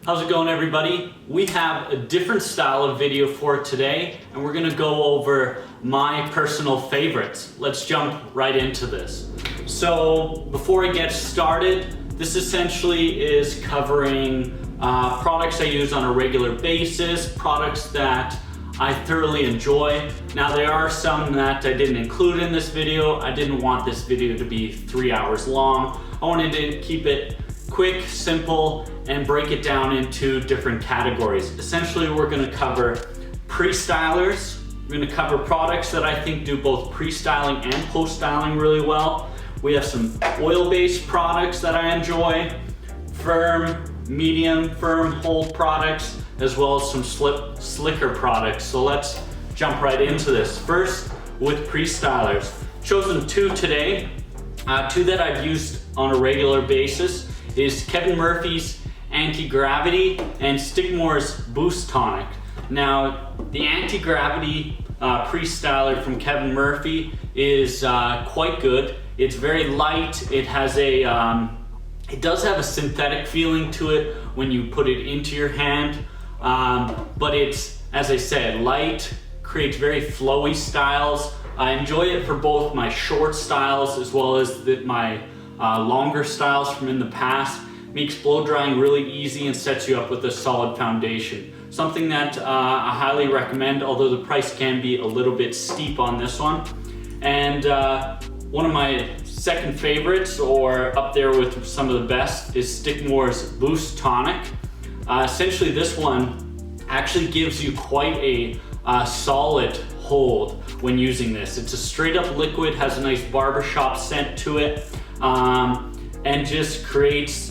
How's it going, everybody? We have a different style of video for today, and we're gonna go over my personal favorites. Let's jump right into this. So before I get started, this essentially is covering products I use on a regular basis, products that I thoroughly enjoy. Now there are some that I didn't include in this video. I didn't want this video to be 3 hours long. I wanted to keep it quick, simple, and break it down into different categories. Essentially, we're gonna cover pre-stylers. We're gonna cover products that I think do both pre-styling and post-styling really well. We have some oil-based products that I enjoy, firm, medium, firm hold products, as well as some slicker products. So let's jump right into this. First, with pre-stylers. Chosen two today, two that I've used on a regular basis is Kevin Murphy's Antigravity and Stickmore's Boost Tonic. Now, the Antigravity pre-styler from Kevin Murphy is quite good. It's very light. It has a, it does have a synthetic feeling to it when you put it into your hand, but it's, as I said, light, creates very flowy styles. I enjoy it for both my short styles as well as my longer styles from in the past. Makes blow drying really easy and sets you up with a solid foundation. Something that I highly recommend, although the price can be a little bit steep on this one. And one of my second favorites, or up there with some of the best, is Stickmore's Boost Tonic. Essentially this one actually gives you quite a solid hold when using this. It's a straight up liquid, has a nice barbershop scent to it, and just creates,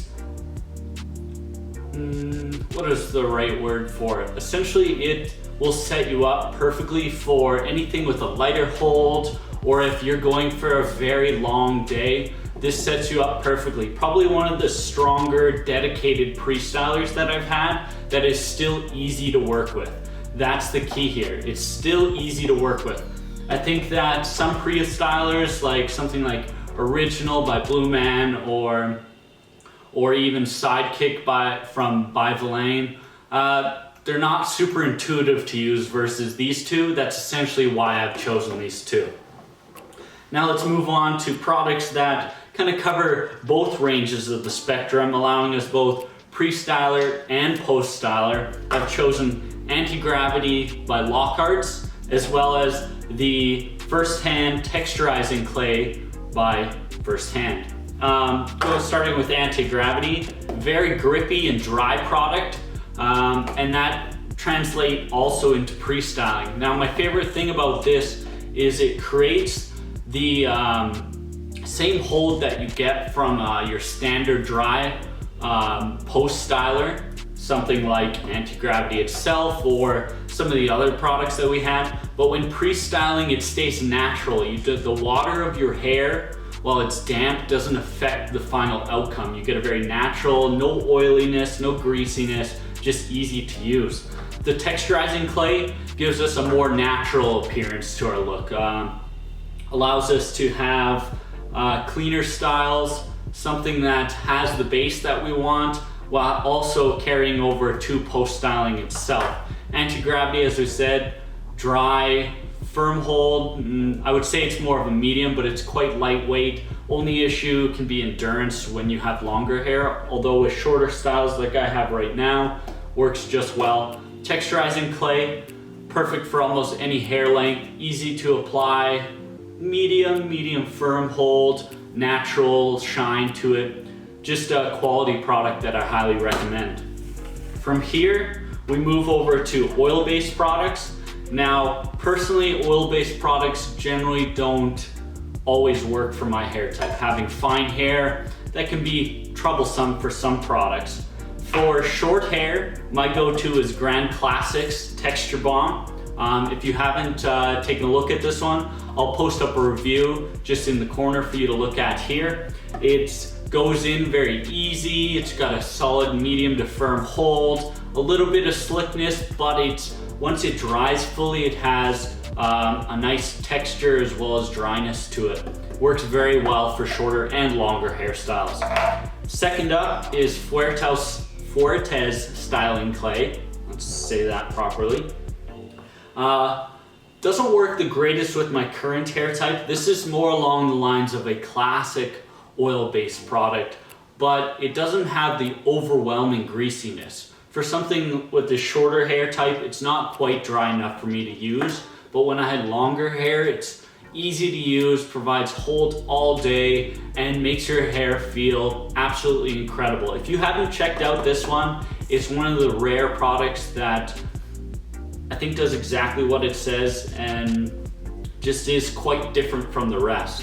what is the right word for it? Essentially, it will set you up perfectly for anything with a lighter hold, or if you're going for a very long day, this sets you up perfectly. Probably one of the stronger, dedicated pre-stylers that I've had that is still easy to work with. That's the key here. It's still easy to work with. I think that some pre-stylers, like something like Original by Blue Man, or even Sidekick from Villain, they're not super intuitive to use versus these two. That's essentially why I've chosen these two. Now let's move on to products that kind of cover both ranges of the spectrum, allowing us both pre-styler and post-styler. I've chosen Antigravity by Lockharts, as well as the First Hand Texturizing Clay by First Hand. Starting with Antigravity, very grippy and dry product, and that translates also into pre-styling. Now, my favorite thing about this is it creates the same hold that you get from your standard dry post-styler, something like Antigravity itself or some of the other products that we had. But when pre-styling, it stays natural. The water of your hair, while it's damp, doesn't affect the final outcome. You get a very natural, no oiliness, no greasiness, just easy to use. The Texturizing Clay gives us a more natural appearance to our look. Allows us to have cleaner styles, something that has the base that we want, while also carrying over to post-styling itself. Antigravity, as we said, dry, firm hold. I would say it's more of a medium, but it's quite lightweight. Only issue can be endurance when you have longer hair, although with shorter styles like I have right now, works just well. Texturizing Clay, perfect for almost any hair length, easy to apply, medium firm hold, natural shine to it. Just a quality product that I highly recommend. From here, we move over to oil-based products. Now, personally, oil-based products generally don't always work for my hair type. Having fine hair, that can be troublesome for some products. For short hair, my go-to is Grand Classics Texture Balm. If you haven't taken a look at this one, I'll post up a review just in the corner for you to look at here. It goes in very easy. It's got a solid medium to firm hold, a little bit of slickness, but once it dries fully, it has a nice texture as well as dryness to it. Works very well for shorter and longer hairstyles. Second up is Fuertes Fuertes styling clay. Let's say that properly. Doesn't work the greatest with my current hair type. This is more along the lines of a classic oil-based product, but it doesn't have the overwhelming greasiness. For something with the shorter hair type, it's not quite dry enough for me to use, but when I had longer hair, it's easy to use, provides hold all day, and makes your hair feel absolutely incredible. If you haven't checked out this one, it's one of the rare products that I think does exactly what it says and just is quite different from the rest.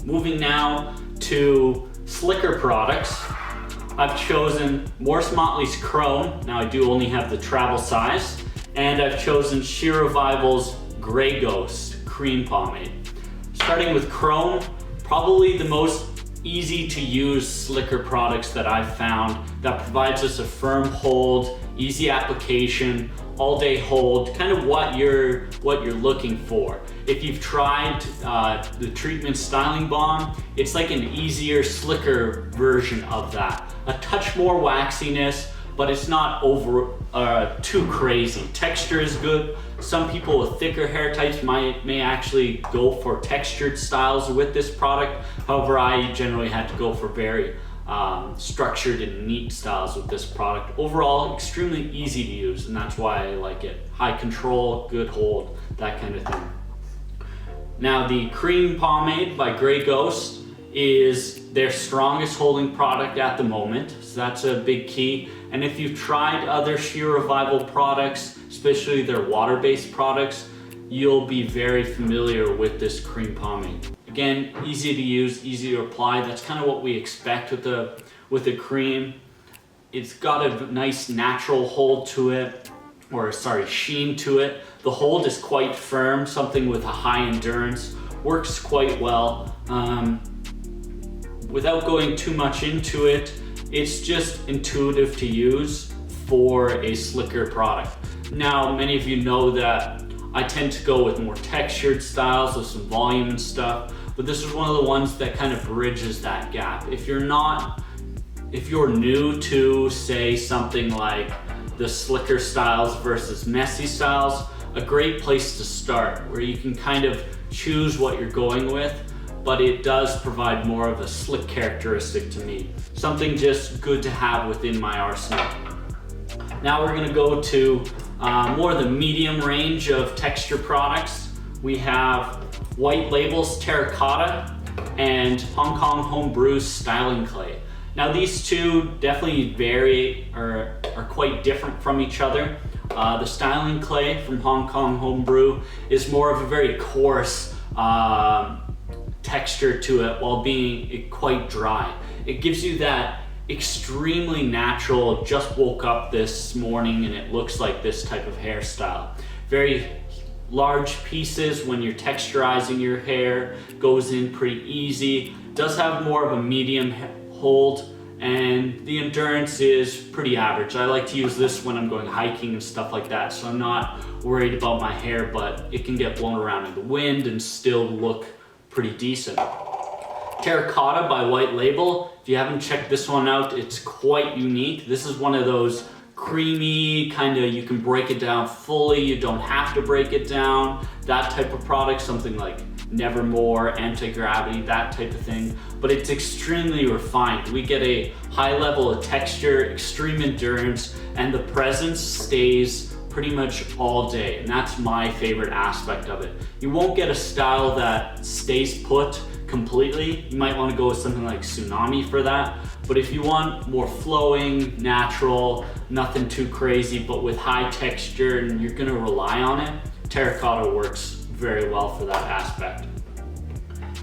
Moving now to slicker products, I've chosen Morse Motley's Chrome. Now I do only have the travel size, and I've chosen Shear Revival's Grey Ghost Cream Pomade. Starting with Chrome, probably the most easy to use slicker products that I've found that provides us a firm hold, easy application, all day hold, kind of what you're looking for. If you've tried the treatment styling balm, it's like an easier, slicker version of that. A touch more waxiness, but it's not over too crazy. Texture is good. Some people with thicker hair types may actually go for textured styles with this product. However, I generally had to go for very structured and neat styles with this product. Overall, extremely easy to use, and that's why I like it. High control, good hold, that kind of thing. Now, the Cream Pomade by Grey Ghost is their strongest holding product at the moment, so that's a big key. And if you've tried other Shear Revival products, especially their water-based products, you'll be very familiar with this cream pomade. Again, easy to use, easy to apply. That's kind of what we expect with the cream. It's got a nice natural hold to it, sheen to it. The hold is quite firm, something with a high endurance. Works quite well. Without going too much into it, it's just intuitive to use for a slicker product. Now, many of you know that I tend to go with more textured styles with some volume and stuff, but this is one of the ones that kind of bridges that gap. If you're new to, say, something like the slicker styles versus messy styles, a great place to start where you can kind of choose what you're going with, but it does provide more of a slick characteristic to me. Something just good to have within my arsenal. Now we're gonna go to more of the medium range of texture products. We have White Label's Terracotta and Hong Kong Homebrew's Styling Clay. Now these two definitely vary or are quite different from each other. The Styling Clay from Hong Kong Homebrew is more of a very coarse texture to it while being quite dry. It gives you that extremely natural, just woke up this morning and it looks like this type of hairstyle. Very large pieces when you're texturizing your hair, goes in pretty easy. Does have more of a medium hold, and the endurance is pretty average. I like to use this when I'm going hiking and stuff like that, so I'm not worried about my hair, but it can get blown around in the wind and still look pretty decent. Terracotta by White Label. If you haven't checked this one out, it's quite unique. This is one of those creamy, kind of, you can break it down fully, you don't have to break it down, that type of product, something like Nevermore, Antigravity, that type of thing. But it's extremely refined. We get a high level of texture, extreme endurance, and the presence stays pretty much all day, and that's my favorite aspect of it. You won't get a style that stays put completely. You might want to go with something like Tsunami for that, but if you want more flowing, natural, nothing too crazy, but with high texture and you're going to rely on it, Terracotta works very well for that aspect.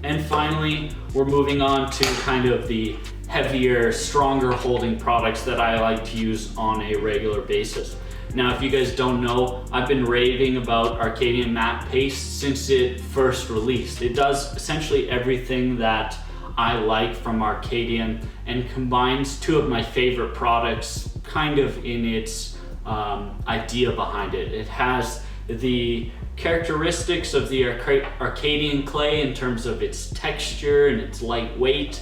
And finally, we're moving on to kind of the heavier, stronger holding products that I like to use on a regular basis. Now, if you guys don't know, I've been raving about Arcadian Matte Paste since it first released. It does essentially everything that I like from Arcadian and combines two of my favorite products kind of in its idea behind it. It has the characteristics of the Arcadian clay in terms of its texture and its lightweight,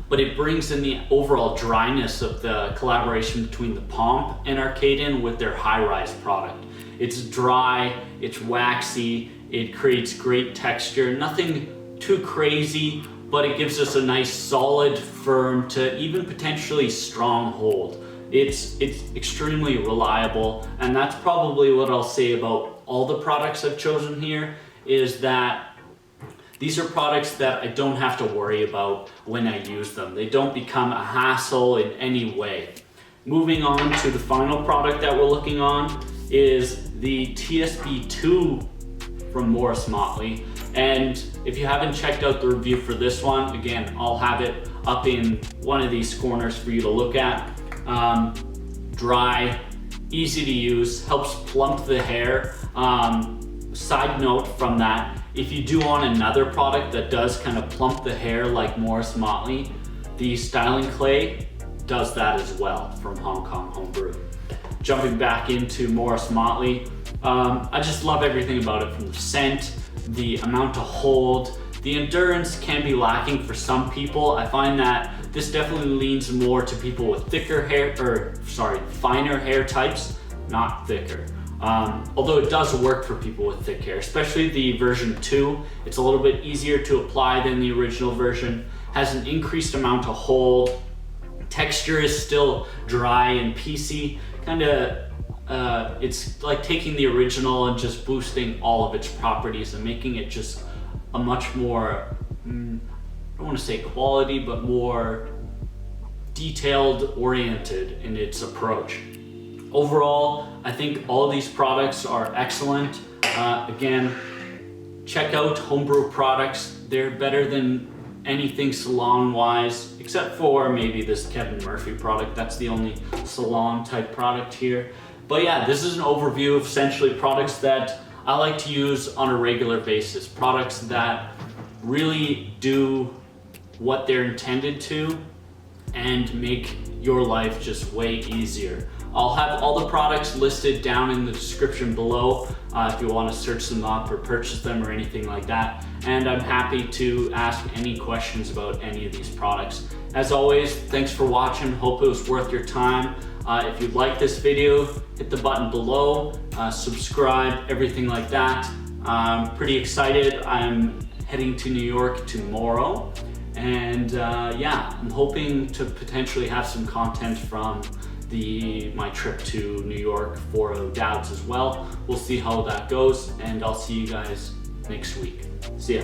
but it brings in the overall dryness of the collaboration between the Pomp and Arcadian with their high-rise product. It's dry, it's waxy, it creates great texture, nothing too crazy, but it gives us a nice solid, firm to even potentially strong hold. It's extremely reliable, and that's probably what I'll say about all the products I've chosen here, is that these are products that I don't have to worry about when I use them. They don't become a hassle in any way. Moving on to the final product that we're looking on is the TSB2 from Morris Motley. And if you haven't checked out the review for this one, again, I'll have it up in one of these corners for you to look at. Dry, easy to use, helps plump the hair. Side note from that, if you do want another product that does kind of plump the hair like Morris Motley, the Styling Clay does that as well from Hong Kong Homebrew. Jumping back into Morris Motley, I just love everything about it, from the scent, the amount to hold. The endurance can be lacking for some people. I find that this definitely leans more to people with finer hair types, not thicker. Although it does work for people with thick hair, especially the version 2. It's a little bit easier to apply than the original version, has an increased amount of hold. Texture is still dry and piecey, it's like taking the original and just boosting all of its properties and making it just a much more, I don't want to say quality, but more detailed oriented in its approach. Overall, I think all of these products are excellent. Again, check out Homebrew products. They're better than anything salon-wise, except for maybe this Kevin Murphy product. That's the only salon type product here. But yeah, this is an overview of essentially products that I like to use on a regular basis. Products that really do what they're intended to and make your life just way easier. I'll have all the products listed down in the description below if you want to search them up or purchase them or anything like that. And I'm happy to ask any questions about any of these products. As always, thanks for watching. Hope it was worth your time. If you like this video, hit the button below, subscribe, everything like that. I'm pretty excited. I'm heading to New York tomorrow. And yeah, I'm hoping to potentially have some content from my trip to New York for O'Dowd's as well. We'll see how that goes, and I'll see you guys next week. See ya.